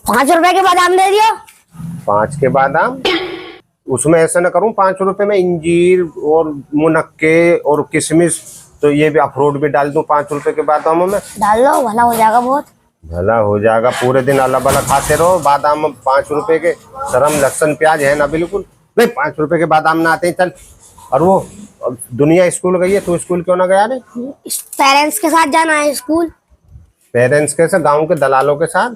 5 रुपए के बादाम दे दियो। 5 के बादाम? उसमें ऐसा ना करूं, 5 रुपए में इंजीर और मुनक्के और किशमिश, तो ये भी अखरोट भी डाल दूं 5 रुपए के बादामों में? डाल लो, भला हो जाएगा बहुत। भला हो जाएगा? पूरे दिन अलग अलग खाते रहो बादाम 5 रुपए के। शर्म लहसुन प्याज है ना बिल्कुल? नहीं, 5 रुपए के बादाम ना आते हैं। चल। और वो दुनिया स्कूल गई है, तू स्कूल क्यों ना गया रे? पेरेंट्स के साथ जाना है स्कूल। पेरेंट्स कैसे? गाँव के दलालों के साथ?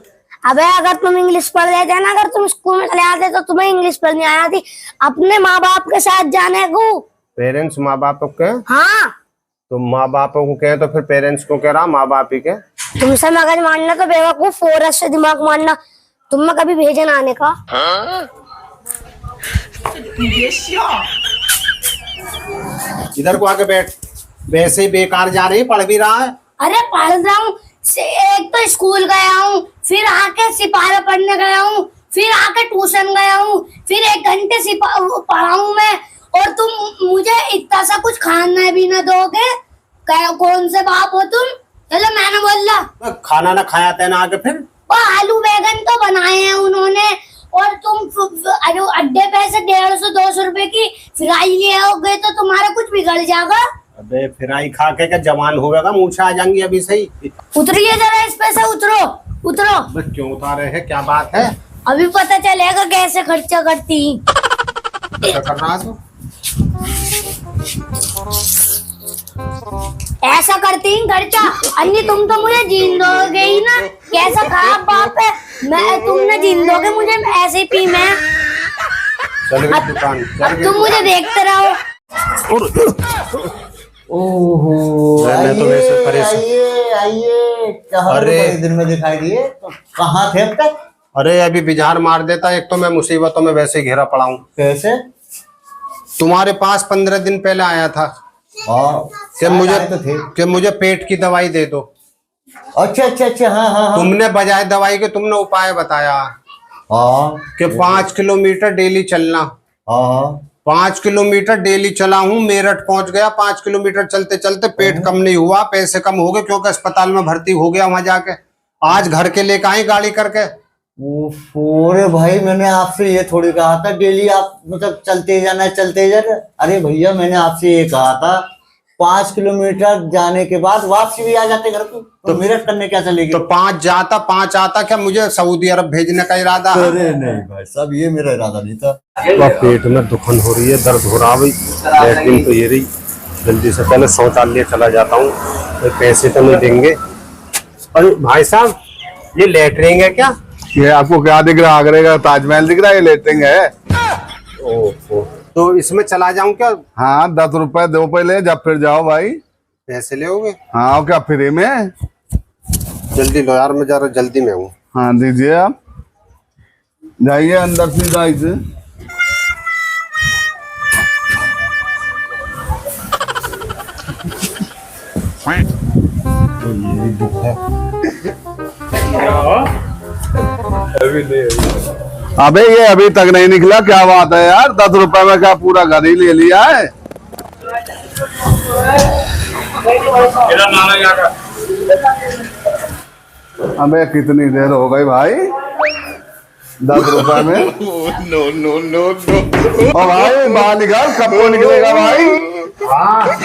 अबे अगर तुम इंग्लिश पढ़ लेते ना, अगर तुम स्कूल में चले आते तो तुम्हें इंग्लिश पढ़नी आ जाती। अपने माँ बाप के साथ जाने को। पेरेंट्स माँ बाप को कहे? हाँ। तो माँ बापों को कहे तो फिर पेरेंट्स को कह रहा, माँ बाप ही के। तुमसे मगज मारना तो बेवकूफ, फोरस से दिमाग मारना। तुमने कभी भेजे ना आने का? इधर को आके बैठ। वैसे ही बेकार जा रही, पढ़ भी रहा है। अरे पढ़ रहा हूँ, एक तो स्कूल गया हूँ, फिर आके सिपाही पढ़ने गया हूँ, फिर आके ट्यूशन गया हूँ, फिर 1 घंटे पढ़ा हूँ मैं। और तुम मुझे इतना सा कुछ खाना भी ना दोगे? कौन से बाप हो तुम? चलो मैंने बोला खाना ना खाया तेना आगे फिर? और आलू बैगन तो बनाए हैं उन्होंने, और तुम अड्डे पे से 150-200 रुपए की फ्राई ले आओगे तो तुम्हारा कुछ बिगड़ जाएगा। अबे फ्राई खा के क्या जवान हो गया? मूछें आ जाएंगी अभी सही। उतरिए जरा इस पे से, उतरो उतरो। क्यों उतारे हैं? क्या बात है? अभी पता चलेगा कैसे खर्चा करती। क्या कर रहा है? ऐसा करती खर्चा? अन्नी तुम तो मुझे जीन दोगे ही ना। कैसा खराब बाप है। मैं तुमने जीन दोगे मुझे ऐसे ही पी मैं। दुकान अब तुम मुझे देखते रहो। ओहो, मैं तो वैसे परेशान। आइए कहाँ? अरे दिन में दिखाई दिए तो कहाँ थे अब तक? अरे अभी बिजार मार देता। एक तो मैं मुसीबतों में वैसे घेरा पड़ा हूँ। कैसे? तुम्हारे पास 15 दिन पहले आया था कि मुझे पेट की दवाई दे दो। अच्छा अच्छा अच्छा, हाँ हाँ हाँ। तुमने बजाय दवाई के तुमने उपाय बताया कि 5 किलोमीटर डेली चलना। 5 किलोमीटर डेली चला हूँ, मेरठ पहुंच गया। 5 किलोमीटर चलते चलते पेट कम नहीं हुआ, पैसे कम हो गए क्योंकि अस्पताल में भर्ती हो गया वहां जाके। आज घर के लेकर आई गाड़ी करके। अरे भाई, मैंने आपसे ये थोड़ी कहा था डेली आप मतलब चलते जाना चलते जाना। अरे भैया, मैंने आपसे ये कहा था 5 किलोमीटर जाने के बाद वापसी भी आ जाते घर को, तो मेरठ करने क्या चलेगी? तो 5 जाता 5 आता। क्या मुझे सऊदी अरब भेजने का इरादा? अरे नहीं भाई साहब, ये मेरा इरादा नहीं था। पेट में दुखन हो रही है, दर्द हो रहा भाई। लेटरिन तो ये रही। जल्दी से पहले शौचालय चला जाता हूँ। तो पैसे तो नहीं देंगे। अरे भाई साहब, ये लेटरिन है क्या? ये आपको क्या दिख रहा? आगरे का ताजमहल दिख रहा है? ये लेटरिन है। ओहो, तो इसमें चला जाऊं क्या? हाँ, 10 रुपए दो पहले, जब फिर जाओ भाई। पैसे ले? हाँ, क्या फ्री में? जल्दी लो यार, मैं जरा जल्दी में हूँ। हाँ दीजिए, आप जाइए अंदर सीधा इसे। अबे ये अभी तक नहीं निकला, क्या बात है यार? 10 रुपए में क्या पूरा घर ही ले लिया है? अबे कितनी देर हो गई भाई? 10 रुपए में? No no no no. ओ भाई, बाहर निकाल। कब को निकलेगा भाई? हाँ,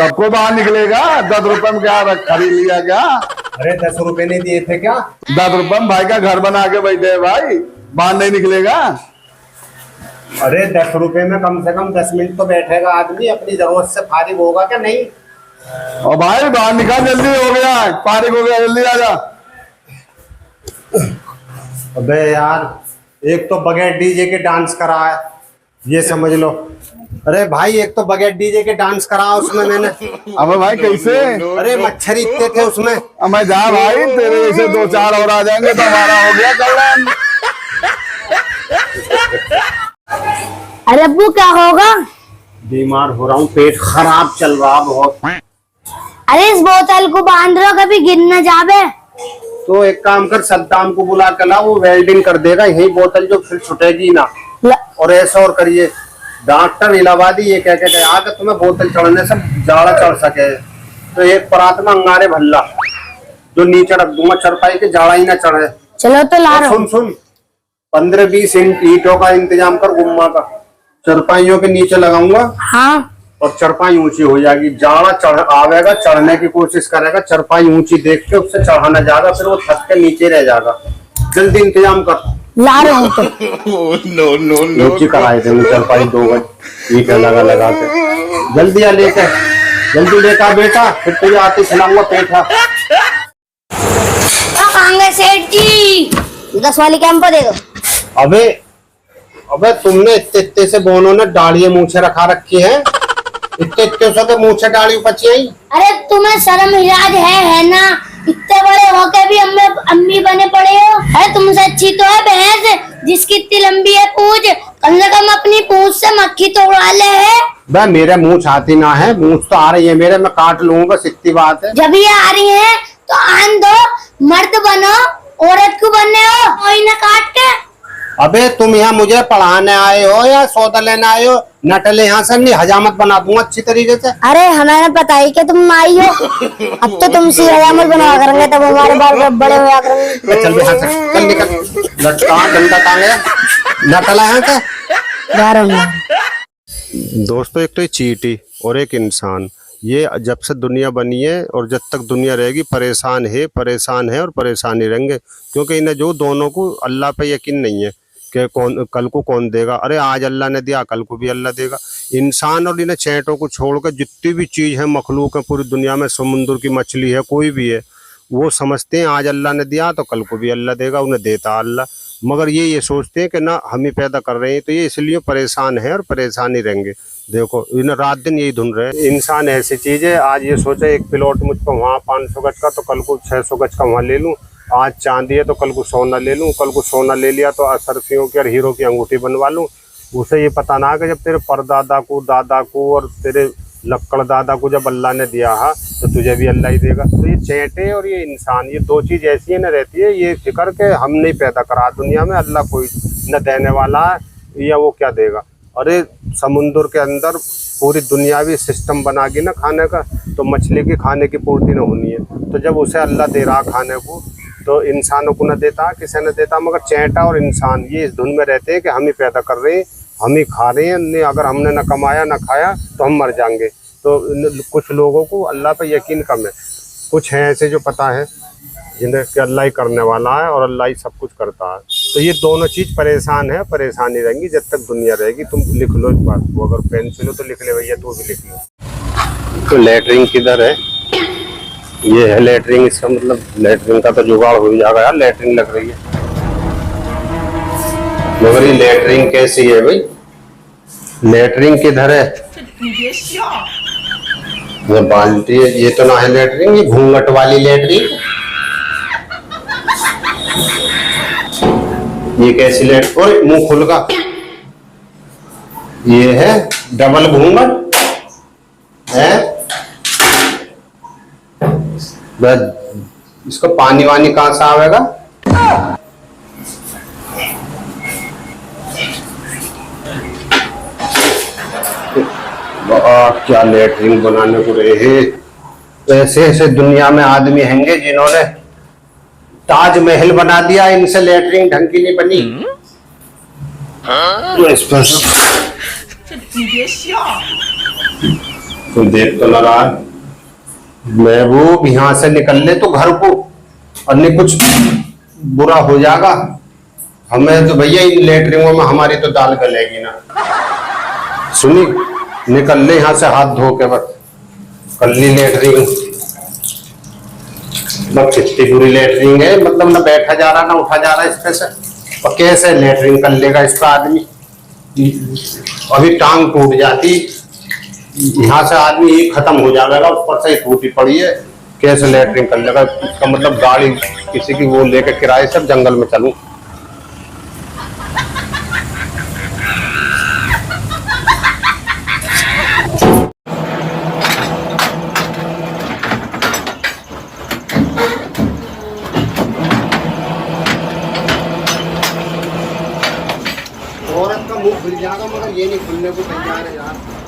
कब को बाहर निकलेगा? 10 रुपए में क्या खरीद लिया क्या? अरे 10 रुपए नहीं दिए थे क्या? 10 रुपए में भाई का घर बना के बैठे हैं भाई, बाहर नहीं निकलेगा? अरे 10 रुपए में कम से कम 10 मिनट तो बैठेगा आदमी, अपनी जरूरत से फारिग होगा क्या नहीं? और भाई बाहर निकाल, जल्दी हो गया, फारिग हो गया, जल्दी आ जा। अबे यार, एक तो बगैर डीजे के डांस करा है, ये समझ लो। अरे भाई, एक तो बगैर डीजे के डांस करा उसमें मैंने। अबे भाई कैसे? अरे मच्छर इतने थे उसमें। अब मैं जा भाई, तेरे जैसे 2-4 और आ जाएंगे तो हमारा हो गया कल्याण। अरे अब्बू, क्या होगा? बीमार हो रहा हूँ, पेट खराब चल रहा बहुत। अरे इस बोतल को बांध लो, कभी गिर न जावे। तो एक काम कर, सद्दाम को बुला कर ला, वो वेल्डिंग कर देगा यही बोतल, जो फिर छुटेगी ना। और ऐसा और करिए, डॉक्टर इलाहाबादी ये कह के गया कि तुम्हें बोतल चढ़ने से जाड़ा चढ़ सके तो एक परात में अंगारे भल्ला जो नीचे रख दूंगा चरपाई के, जाड़ा ही ना चढ़े। चलो तो ला रहा हूँ। सुन सुन, 15-20 ईंटों का इंतजाम कर, गुम्मा का, चरपाइयों के नीचे लगाऊंगा। हाँ और चरपाई ऊंची हो जाएगी, जाड़ा चढ़ आवेगा, चढ़ने की कोशिश करेगा, चरपाई ऊंची देख के उससे चढ़ाना जाएगा, फिर वो छत के नीचे रह जाएगा। जल्दी इंतजाम कर। ला रहा हूँ तो। ऊंची कराए थे चरपाई 2 गज ईंटें लगा के। जल्दी आ लेके, जल्दी लेकर बेटा, फिर तुझे आते खिलाऊंगा पेठा। कहाँ गए सेठ जी? 10 वाली कैंपा दे दो। अबे अबे तुमने इतने से बोनों ने दाढ़ी मूछे रखा रखी है, इतने सो के मूछे दाढ़ी बची आई। अरे तुम्हें शर्म हिराज है ना? इतने बड़े होके भी अम्मी बने पड़े हो। अरे तुमसे अच्छी तो है भैंस जिसकी इतनी लंबी है पूंछ, कम से कम अपनी पूंछ से मक्खी तो उड़ा ले है। बे मेरे मूंछ आती ना है, मूंछ तो आ रही है मेरे, मैं काट लूंगा, इतनी बात है। जब ये आ रही है तो आन दो, मर्द बनो, औरत क्यों बनने हो? कोई ना काट के। अबे तुम यहाँ मुझे पढ़ाने आए हो या सौदा लेने आए हो? नटले यहाँ से नहीं, हजामत बना दूंगा अच्छी तरीके से। अरे हमें पता ही कि तुम आई हो, अब तो तुमसे हजामत बना करेंगे, तब हमारे बाल बड़े होया करेंगे। चल यहाँ से, चल निकल, लटका डंडा टांगे, नटला यहाँ से। जा रहा हूँ। दोस्तों, एक तो चींटी और एक इंसान, ये जब से दुनिया बनी है और जब तक दुनिया रहेगी परेशान है और परेशान ही रहेंगे, क्योंकि इन्हें जो दोनों को अल्लाह पे यकीन नहीं है कि कौन कल को कौन देगा। अरे आज अल्लाह ने दिया, कल को भी अल्लाह देगा। इंसान और इन्हें चैंटों को छोड़कर जितनी भी चीज़ है, मखलूक है पूरी दुनिया में, समुद्र की मछली है, कोई भी है, वो समझते हैं आज अल्लाह ने दिया तो कल को भी अल्लाह देगा, उन्हें देता अल्लाह। मगर ये सोचते हैं कि ना हम ही पैदा कर रहे हैं, तो ये इसलिए परेशान है और परेशान ही रहेंगे। देखो इन रात दिन यही धुन रहे हैं। इंसान ऐसी चीज़ है, आज ये सोचे एक प्लॉट मुझको वहाँ 500 गज का, तो कल को 600 गज का वहाँ ले लूँ। आज चांदी है तो कल को सोना ले लूँ, कल को सोना ले लिया तो अशरफियों की और हीरो की अंगूठी बनवा लूँ। उसे ये पता ना कि जब तेरे परदादा को, दादा को और तेरे लक्कड़ दादा को जब अल्लाह ने दिया है तो तुझे भी अल्लाह ही देगा। तो ये चैंटे और ये इंसान, ये दो चीज़ ऐसी है न रहती है, ये फिक्र के हम नहीं पैदा करा दुनिया में, अल्लाह कोई न देने वाला है या वो क्या देगा। अरे समुद्र के अंदर पूरी दुनियावी सिस्टम बना के ना खाने का, तो मछली की खाने की पूर्ति न होनी है, तो जब उसे अल्लाह दे रहा खाने को तो इंसानों को न देता, किसी ने देता। मगर चैंटा और इंसान ये इस धुन में रहते हैं कि हम ही पैदा कर रहे हैं, हम ही खा रहे हैं, नहीं अगर हमने न कमाया न खाया तो हम मर जाएंगे। तो कुछ लोगों को अल्लाह पर यकीन कम है, कुछ हैं ऐसे जो पता है जिन्हें कि अल्लाह ही करने वाला है और अल्लाह ही सब कुछ करता है। तो ये दोनों चीज़ परेशान है, परेशानी रहेंगी जब तक दुनिया रहेगी। तुम लिख लो इस बात को, अगर पेंसिल हो तो लिख ले भैया, तू भी लिख लो। तो लेटरिन किधर है? ये है लेटरिन, इसका मतलब लेटरिन का तो जुगाड़ हो जाएगा यार, लेटरिन लग रही है। मगर ये लेटरिन कैसी है भाई? लेटरिन किधर है? ये बाल्टी है, ये तो ना है लेटरिन, ये घूंघट वाली लेटरिन। ये कैसी लेट, और मुंह खुल का, ये है डबल घूंघट है। इसको पानी वानी कहाँ से आवेगा? क्या लेटरिन बनाने को रहे हैं। ऐसे ऐसे दुनिया में आदमी हैंगे जिन्होंने ताजमहल बना दिया, इनसे लेटरिन ढंग की नहीं बनी। तो देख तो लगा महबूब, यहाँ से निकल ले तो घर को, और नहीं कुछ बुरा हो जाएगा हमें तो भैया। इन लेटरिनों में हमारी तो दाल गलेगी ना। सुनी, निकल ले यहाँ से हाथ धो के, बस कर ली लेटरिन। मतलब कितनी बुरी लेटरिन है, मतलब ना बैठा जा रहा ना उठा जा रहा इसपे से, और कैसे लेटरिन कर लेगा इसका आदमी? अभी टांग टूट जाती, यहाँ से आदमी ही खत्म हो जाएगा, ऊपर से ही टूटी पड़ी है, कैसे लेटरिन कर लेगा? इसका मतलब गाड़ी किसी की वो लेके किराए से जंगल में चलूं। औरत का मुंह खुल जाएगा, मगर ये नहीं खुलने को तैयार है यार।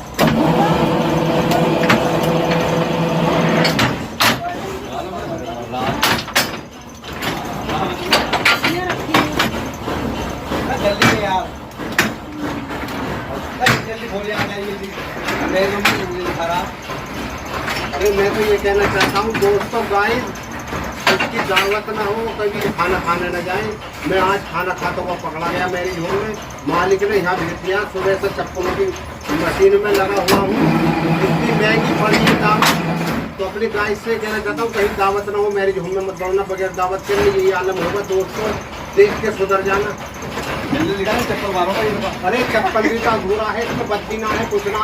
अरे मैं तो ये कहना चाहता हूँ दोस्तों गाइस, उसकी दावत ना हो, कभी खाना खाने न जाए। मैं आज खाना खाता हुआ पकड़ा गया मेरी झोल में, मालिक ने यहाँ भेज दिया। सुबह से चप्पलों की मशीन में लगा हुआ हूँ, इतनी महंगी पड़ी है दावत। तो अपनी गाइस से कहना चाहता हूँ कहीं दावत ना हो मेरी झोल में मत दौड़ना, बगैर दावत के लिए यही आलम होगा दोस्तों, देख के सुधर जाना। चप्पल मारो भाई। अरे चप्पल भी का अधूरा है, इसमें बत्ती ना है, कुछ ना।